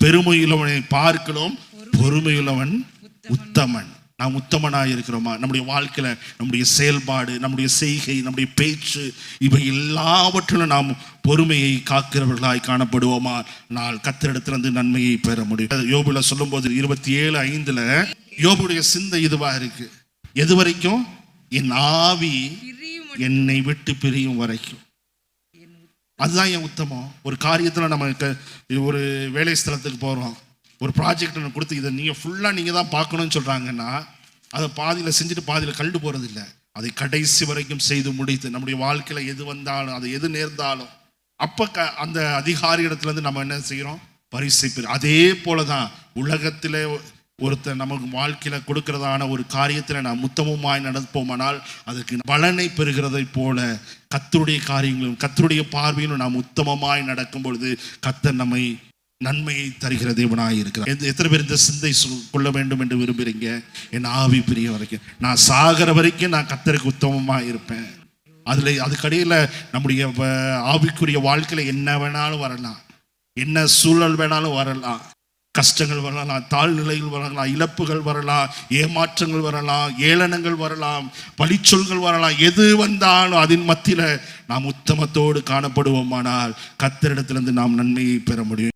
பெருமையுள்ளவனை பார்க்கலாம் பொறுமையுள்ளவன் உத்தமன். நாம் உத்தமனாக இருக்கிறோமா? நம்முடைய வாழ்க்கையில நம்முடைய செயல்பாடு, நம்முடைய செய்கை, நம்முடைய பேச்சு, இவை எல்லாவற்றிலும் நாம் பொறுமையை காக்கிறவர்களாய் காணப்படுவோமா? நான் கர்த்தரிடத்திலிருந்து நன்மையை பெற முடியும். யோபுல சொல்லும் போது 27:5 யோபுடைய சிந்தை இதுவா இருக்கு. எது வரைக்கும்? என் ஆவி என்னை விட்டு பிரியும் வரைக்கும். அதுதான் என் உத்தமம். ஒரு காரியத்தில் நம்ம ஒரு வேலை ஸ்தலத்துக்கு போகிறோம், ஒரு ப்ராஜெக்ட் கொடுத்து இதை நீங்கள் ஃபுல்லாக நீங்கள் தான் பார்க்கணும்னு சொல்கிறாங்கன்னா அதை பாதியில் செஞ்சுட்டு பாதியில் கண்டு போகிறது இல்லை. அதை கடைசி வரைக்கும் செய்து முடித்து நம்முடைய வாழ்க்கையில் எது வந்தாலும், அது எது நேர்ந்தாலும் அப்போ அந்த அதிகாரி இடத்துலேருந்து நம்ம என்ன செய்கிறோம்? பரிசை பெறும். அதே போல தான் உலகத்தில் ஒருத்தர் நமக்கு வாழ்க்கையில் கொடுக்கிறதான ஒரு காரியத்தில் நாம் உத்தமமாய் நடப்போமானால் அதற்கு பலனை பெறுகிறதை போல கர்த்தருடைய காரியங்களும் கர்த்தருடைய பார்வையிலும் நாம் உத்தமமாய் நடக்கும் பொழுது கர்த்தர் நம்மை நன்மையை தருகிற தேவனாய் இருக்கிறார். எத்தனை பேர் இந்த சிந்தை கொள்ள வேண்டும் என்று விரும்புகிறீங்க? என் ஆவி பிரிய வரைக்கும், நான் சாகிற வரைக்கும் நான் கர்த்தருக்கு உத்தமமாக இருப்பேன். அதுக்கடியில் நம்முடைய ஆவிக்குரிய வாழ்க்கையில் என்ன வேணாலும் வரலாம், என்ன சூழல் வேணாலும் வரலாம், கஷ்டங்கள் வரலாம், தாழ்நிலைகள் வரலாம், இழப்புகள் வரலாம், ஏமாற்றங்கள் வரலாம், ஏளனங்கள் வரலாம், பழிச்சொல்கள் வரலாம். எது வந்தாலும் அதன் மத்தியில் நாம் உத்தமத்தோடு காணப்படுவோமானால் கர்த்தரிடத்திலிருந்து நாம் நன்மையை பெற முடியும்.